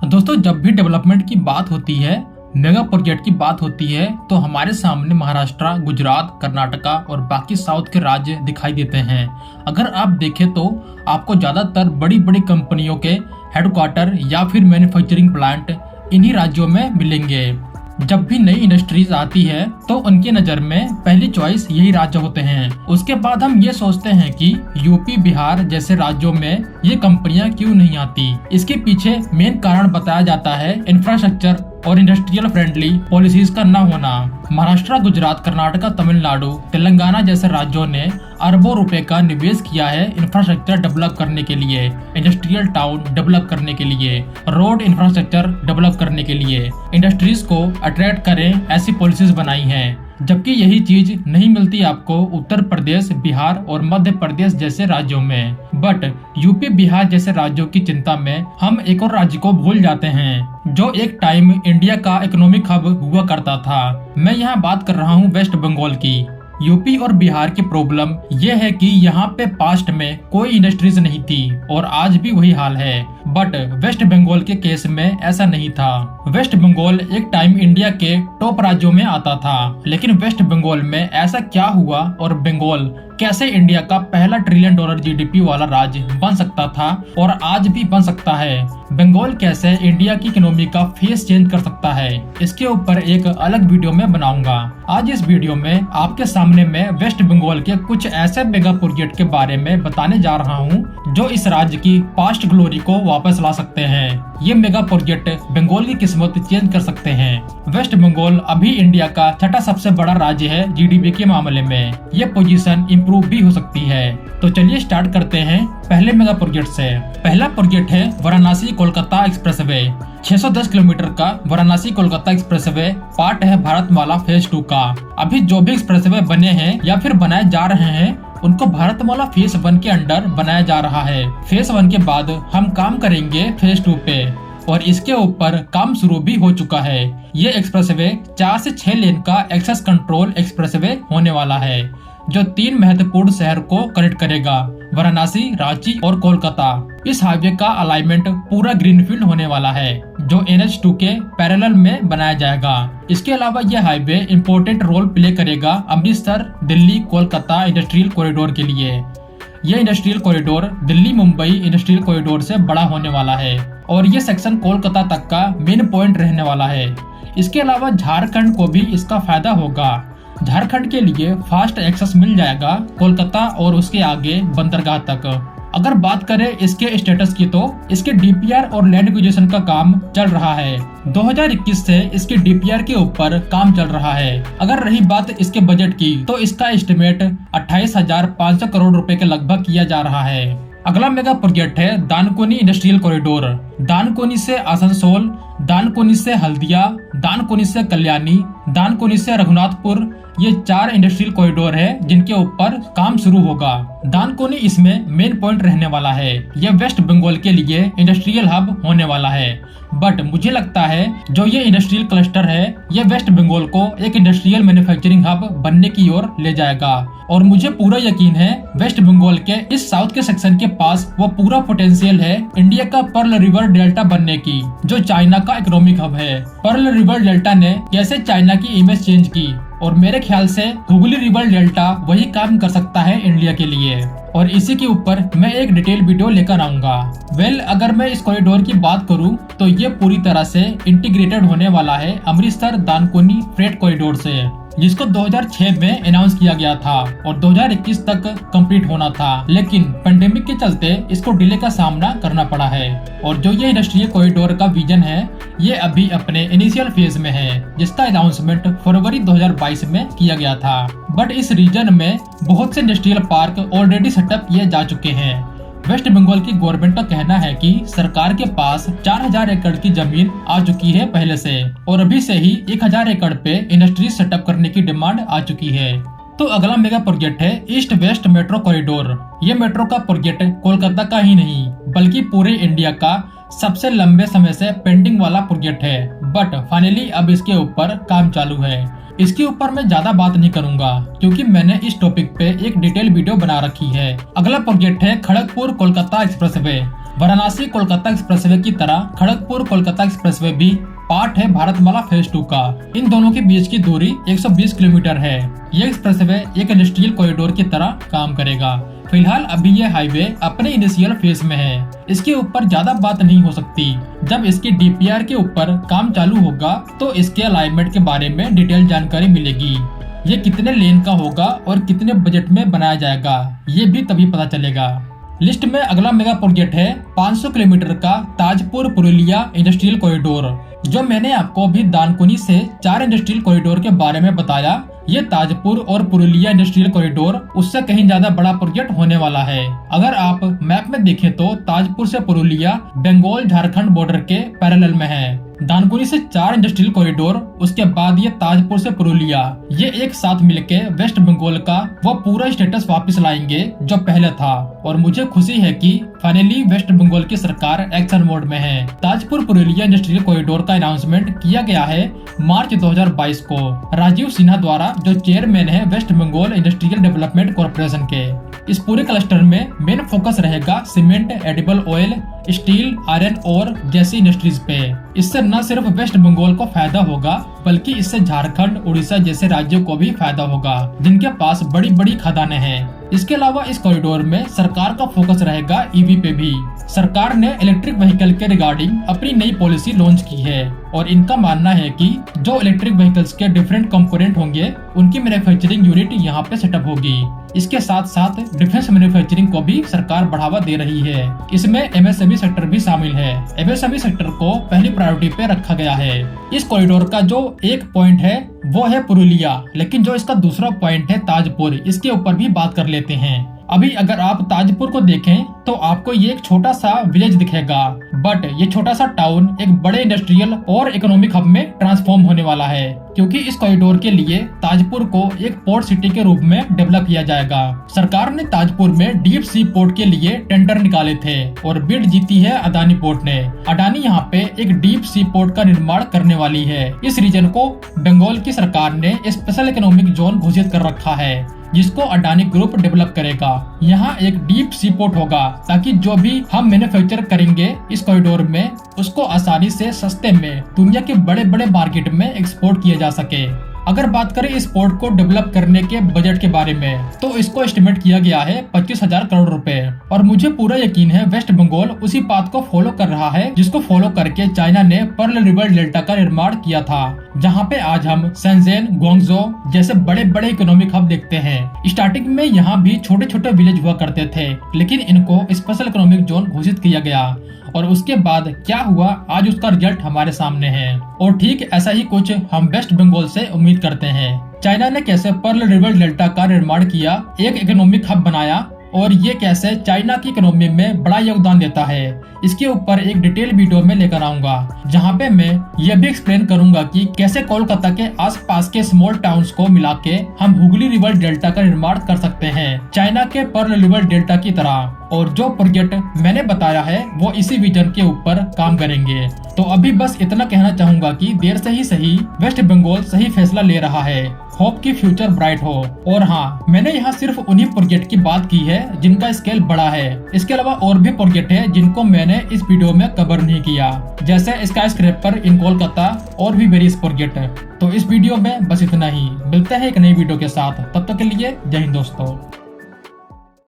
दोस्तों, जब भी डेवलपमेंट की बात होती है, मेगा प्रोजेक्ट की बात होती है, तो हमारे सामने महाराष्ट्र, गुजरात, कर्नाटका और बाकी साउथ के राज्य दिखाई देते हैं। अगर आप देखें तो आपको ज्यादातर बड़ी बड़ी कंपनियों के हेडक्वार्टर या फिर मैन्युफैक्चरिंग प्लांट इन्हीं राज्यों में मिलेंगे। जब भी नई इंडस्ट्रीज आती है तो उनकी नज़र में पहली चॉइस यही राज्य होते हैं। उसके बाद हम ये सोचते हैं कि यूपी, बिहार जैसे राज्यों में ये कंपनियां क्यों नहीं आती। इसके पीछे मेन कारण बताया जाता है इंफ्रास्ट्रक्चर और इंडस्ट्रियल फ्रेंडली पॉलिसीज का न होना। महाराष्ट्र, गुजरात, कर्नाटका, तमिलनाडु, तेलंगाना जैसे राज्यों ने अरबों रुपए का निवेश किया है इंफ्रास्ट्रक्चर डेवलप करने के लिए, इंडस्ट्रियल टाउन डेवलप करने के लिए, रोड इंफ्रास्ट्रक्चर डेवलप करने के लिए, इंडस्ट्रीज को अट्रैक्ट करें ऐसी पॉलिसीज बनाई हैं। जबकि यही चीज नहीं मिलती आपको उत्तर प्रदेश, बिहार और मध्य प्रदेश जैसे राज्यों में। बट यूपी, बिहार जैसे राज्यों की चिंता में हम एक और राज्य को भूल जाते हैं जो एक टाइम इंडिया का इकोनॉमिक हब हुआ करता था। मैं यहाँ बात कर रहा हूँ वेस्ट बंगाल की। यूपी और बिहार की प्रॉब्लम यह है कि यहाँ पे पास्ट में कोई इंडस्ट्रीज नहीं थी और आज भी वही हाल है। बट वेस्ट बंगाल के केस में ऐसा नहीं था। वेस्ट बंगाल एक टाइम इंडिया के टॉप राज्यों में आता था, लेकिन वेस्ट बंगाल में ऐसा क्या हुआ और बंगाल कैसे इंडिया का पहला $1 ट्रिलियन जीडीपी वाला राज्य बन सकता था और आज भी बन सकता है। बंगाल कैसे इंडिया की इकोनॉमी का फेस चेंज कर सकता है, इसके ऊपर एक अलग वीडियो में बनाऊंगा। आज इस वीडियो में आपके सामने मैं वेस्ट बंगाल के कुछ ऐसे मेगा प्रोजेक्ट के बारे में बताने जा रहा हूँ जो इस राज्य की पास्ट ग्लोरी को वापस ला सकते हैं। ये मेगा प्रोजेक्ट बंगाल की किस्मत चेंज कर सकते हैं। वेस्ट बंगाल अभी इंडिया का छठा सबसे बड़ा राज्य है जीडीपी के मामले में। ये पोजीशन इम्प्रूव भी हो सकती है। तो चलिए स्टार्ट करते हैं पहले मेगा प्रोजेक्ट से। पहला प्रोजेक्ट है वाराणसी कोलकाता एक्सप्रेसवे। 610 किलोमीटर का वाराणसी कोलकाता एक्सप्रेसवे पार्ट है भारतमाला फेज 2 का। अभी जो भी एक्सप्रेसवे बने हैं या फिर बनाए जा रहे हैं उनको भारतमाला फेज 1 के अंडर बनाया जा रहा है। फेज 1 के बाद हम काम करेंगे फेज 2 पे और इसके ऊपर काम शुरू भी हो चुका है। ये एक्सप्रेसवे 4 से 6 लेन का एक्सेस कंट्रोल एक्सप्रेसवे होने वाला है जो 3 महत्वपूर्ण शहर को कनेक्ट करेगा, वाराणसी, रांची और कोलकाता। इस हाईवे का अलाइनमेंट पूरा ग्रीनफील्ड होने वाला है जो NH2 के पैरेलल में बनाया जाएगा। इसके अलावा यह हाईवे इम्पोर्टेंट रोल प्ले करेगा अमृतसर, दिल्ली, कोलकाता इंडस्ट्रियल कॉरिडोर के लिए। यह industrial corridor Delhi Mumbai industrial corridor से बड़ा होने वाला है और ये सेक्शन कोलकाता तक का मेन पॉइंट रहने वाला है। इसके अलावा झारखंड को भी इसका फायदा होगा। झारखंड के लिए फास्ट एक्सेस मिल जाएगा कोलकाता और उसके आगे बंदरगाह तक। अगर बात करें इसके स्टेटस की तो इसके DPR और लैंड एक्विजिशन का काम चल रहा है। 2021 से इसके DPR के ऊपर काम चल रहा है। अगर रही बात इसके बजट की तो इसका एस्टिमेट 28,500 करोड़ रुपए के लगभग किया जा रहा है। अगला मेगा प्रोजेक्ट है दानकुनी इंडस्ट्रियल कॉरिडोर। दानकुनी से आसनसोल, दानकुनी से हल्दिया, दानकुनी से कल्याणी, दानकुनी से रघुनाथपुर, ये 4 इंडस्ट्रियल कॉरिडोर है जिनके ऊपर काम शुरू होगा। दानकुनी इसमें मेन पॉइंट रहने वाला है। यह वेस्ट बंगाल के लिए इंडस्ट्रियल हब होने वाला है। बट मुझे लगता है जो ये इंडस्ट्रियल क्लस्टर है ये वेस्ट बंगाल को एक इंडस्ट्रियल मैन्युफैक्चरिंग हब बनने की ओर ले जाएगा और मुझे पूरा यकीन है वेस्ट बंगाल के इस साउथ के सेक्शन के पास वो पूरा पोटेंशियल है इंडिया का पर्ल रिवर डेल्टा बनने की, जो चाइना का इकोनॉमिक हब है। पर्ल रिवर डेल्टा ने कैसे चाइना की इमेज चेंज की और मेरे ख्याल से हुगली रिवर डेल्टा वही काम कर सकता है इंडिया के लिए और इसी के ऊपर मैं एक डिटेल वीडियो लेकर आऊंगा। अगर मैं इस कॉरिडोर की बात करूं तो ये पूरी तरह से इंटीग्रेटेड होने वाला है अमृतसर दानकुनी फ्रेट कॉरिडोर से, जिसको 2006 में अनाउंस किया गया था और 2021 तक कंप्लीट होना था, लेकिन पेंडेमिक के चलते इसको डिले का सामना करना पड़ा है। और जो ये इंडस्ट्रियल कॉरिडोर का विजन है ये अभी अपने इनिशियल फेज में है, जिसका अनाउंसमेंट फरवरी 2022 में किया गया था। बट इस रीजन में बहुत से इंडस्ट्रियल पार्क ऑलरेडी सेटअप किए जा चुके हैं। वेस्ट बंगाल की गवर्नमेंट का कहना है कि सरकार के पास 4,000 एकड़ की जमीन आ चुकी है पहले से और अभी से ही 1,000 एकड़ पे इंडस्ट्री सेटअप करने की डिमांड आ चुकी है। तो अगला मेगा प्रोजेक्ट है ईस्ट वेस्ट मेट्रो कॉरिडोर। ये मेट्रो का प्रोजेक्ट कोलकाता का ही नहीं बल्कि पूरे इंडिया का सबसे लंबे समय से पेंडिंग वाला प्रोजेक्ट है। बट फाइनली अब इसके ऊपर काम चालू है। इसके ऊपर मैं ज्यादा बात नहीं करूंगा क्योंकि मैंने इस टॉपिक पे एक डिटेल वीडियो बना रखी है। अगला प्रोजेक्ट है खड़गपुर कोलकाता एक्सप्रेसवे। वाराणसी कोलकाता एक्सप्रेसवे की तरह खड़गपुर कोलकाता एक्सप्रेसवे भी पार्ट है भारतमाला फेज 2 का। इन दोनों के बीच की दूरी 120 किलोमीटर है। ये एक्सप्रेसवे एक इंडस्ट्रियल कॉरिडोर की तरह काम करेगा। फिलहाल अभी ये हाईवे अपने इनिशियल फेज में है। इसके ऊपर ज्यादा बात नहीं हो सकती। जब इसकी डीपीआर के ऊपर काम चालू होगा तो इसके अलाइनमेंट के बारे में डिटेल जानकारी मिलेगी। ये कितने लेन का होगा और कितने बजट में बनाया जाएगा ये भी तभी पता चलेगा। लिस्ट में अगला मेगा प्रोजेक्ट है 500 किलोमीटर का ताजपुर पुरुलिया इंडस्ट्रियल कॉरिडोर। जो मैंने आपको अभी दानकुनी से 4 इंडस्ट्रियल कॉरिडोर के बारे में बताया, ये ताजपुर और पुरुलिया इंडस्ट्रियल कॉरिडोर उससे कहीं ज्यादा बड़ा प्रोजेक्ट होने वाला है। अगर आप मैप में देखें तो ताजपुर से पुरुलिया बंगाल झारखंड बॉर्डर के पैरेलल में है। दानकुनी से 4 इंडस्ट्रियल कॉरिडोर, उसके बाद ये ताजपुर से पुरुलिया, ये एक साथ मिलके वेस्ट बंगाल का वो पूरा स्टेटस वापस लाएंगे जो पहले था। और मुझे खुशी है कि फाइनली वेस्ट बंगाल की सरकार एक्शन मोड में है। ताजपुर पुरुलिया इंडस्ट्रियल कॉरिडोर का अनाउंसमेंट किया गया है मार्च 2022 को राजीव सिन्हा द्वारा, जो चेयरमैन है West Bengal industrial development corporation के। इस पूरे क्लस्टर में मेन फोकस रहेगा cement, edible oil, steel, iron और जैसी इंडस्ट्रीज पे। इससे न सिर्फ वेस्ट बंगाल को फायदा होगा बल्कि इससे झारखंड, उड़ीसा जैसे राज्यों को भी फायदा होगा जिनके पास बड़ी बड़ी खदानें हैं। इसके अलावा इस कॉरिडोर में सरकार का फोकस रहेगा ईवी पे भी। सरकार ने इलेक्ट्रिक व्हीकल के रिगार्डिंग अपनी नई पॉलिसी लॉन्च की है और इनका मानना है कि जो इलेक्ट्रिक व्हीकल्स के डिफरेंट कंपोनेंट होंगे उनकी मैन्युफैक्चरिंग यूनिट यहाँ पे सेटअप होगी। इसके साथ साथ डिफेंस मैन्युफैक्चरिंग को भी सरकार बढ़ावा दे रही है। इसमें एमएसएमई सेक्टर भी शामिल है। एमएसएमई सेक्टर को पहली प्रायोरिटी पे रखा गया है। इस कॉरिडोर का जो एक पॉइंट है वो है पुरुलिया, लेकिन जो इसका दूसरा पॉइंट है ताजपुर, इसके ऊपर भी बात कर लेते हैं। अभी अगर आप ताजपुर को देखें तो आपको ये एक छोटा सा विलेज दिखेगा, बट ये छोटा सा टाउन एक बड़े इंडस्ट्रियल और इकोनॉमिक हब में ट्रांसफॉर्म होने वाला है, क्योंकि इस कॉरिडोर के लिए ताजपुर को एक पोर्ट सिटी के रूप में डेवलप किया जाएगा। सरकार ने ताजपुर में डीप सी पोर्ट के लिए टेंडर निकाले थे और बिड जीती है अडानी पोर्ट ने। अडानी यहाँ पे एक डीप सी पोर्ट का निर्माण करने वाली है। इस रीजन को बंगाल की सरकार ने स्पेशल इकोनॉमिक जोन घोषित कर रखा है, जिसको अडानी ग्रुप डेवलप करेगा। यहाँ एक डीप सी पोर्ट होगा ताकि जो भी हम मैन्युफैक्चर करेंगे इस कॉरिडोर में उसको आसानी से सस्ते में दुनिया के बड़े बड़े मार्केट में एक्सपोर्ट किया जा सके। अगर बात करें इस पोर्ट को डेवलप करने के बजट के बारे में तो इसको एस्टिमेट किया गया है 25,000 करोड़ रुपए। और मुझे पूरा यकीन है वेस्ट बंगाल उसी पाथ को फॉलो कर रहा है जिसको फॉलो करके चाइना ने पर्ल रिवर डेल्टा का निर्माण किया था, जहाँ पे आज हम शेंझेन, ग्वांगझो जैसे बड़े बड़े इकोनॉमिक हब देखते हैं। स्टार्टिंग में यहाँ भी छोटे छोटे विलेज हुआ करते थे, लेकिन इनको स्पेशल इकोनॉमिक जोन घोषित किया गया और उसके बाद क्या हुआ आज उसका रिजल्ट हमारे सामने है। और ठीक ऐसा ही कुछ हम वेस्ट बंगाल से उम्मीद करते हैं। चाइना ने कैसे पर्ल रिवर डेल्टा का निर्माण किया, एक इकोनॉमिक हब बनाया और ये कैसे चाइना की इकोनॉमी में बड़ा योगदान देता है, इसके ऊपर एक डिटेल वीडियो में लेकर आऊंगा, जहाँ पे मैं ये भी एक्सप्लेन करूंगा कि कैसे कोलकाता के आसपास के स्मॉल टाउन्स को मिला के हम हुगली रिवर डेल्टा का निर्माण कर सकते हैं चाइना के पर्ल रिवर डेल्टा की तरह। और जो प्रोजेक्ट मैंने बताया है वो इसी विजन के ऊपर काम करेंगे। तो अभी बस इतना कहना चाहूंगा कि देर से ही सही वेस्ट बंगाल सही फैसला ले रहा है। होप की फ्यूचर ब्राइट हो। और हाँ, मैंने यहाँ सिर्फ उन्हीं प्रोजेक्ट की बात की है जिनका स्केल बड़ा है। इसके अलावा और भी प्रोजेक्ट है जिनको मैंने इस वीडियो में कवर नहीं किया, जैसे स्काई स्क्रैपर इन कोलकाता और भी वेरियस प्रोजेक्ट। तो इस वीडियो में बस इतना ही। मिलते हैं एक नई वीडियो के साथ, तब तक के लिए जय हिंद दोस्तों।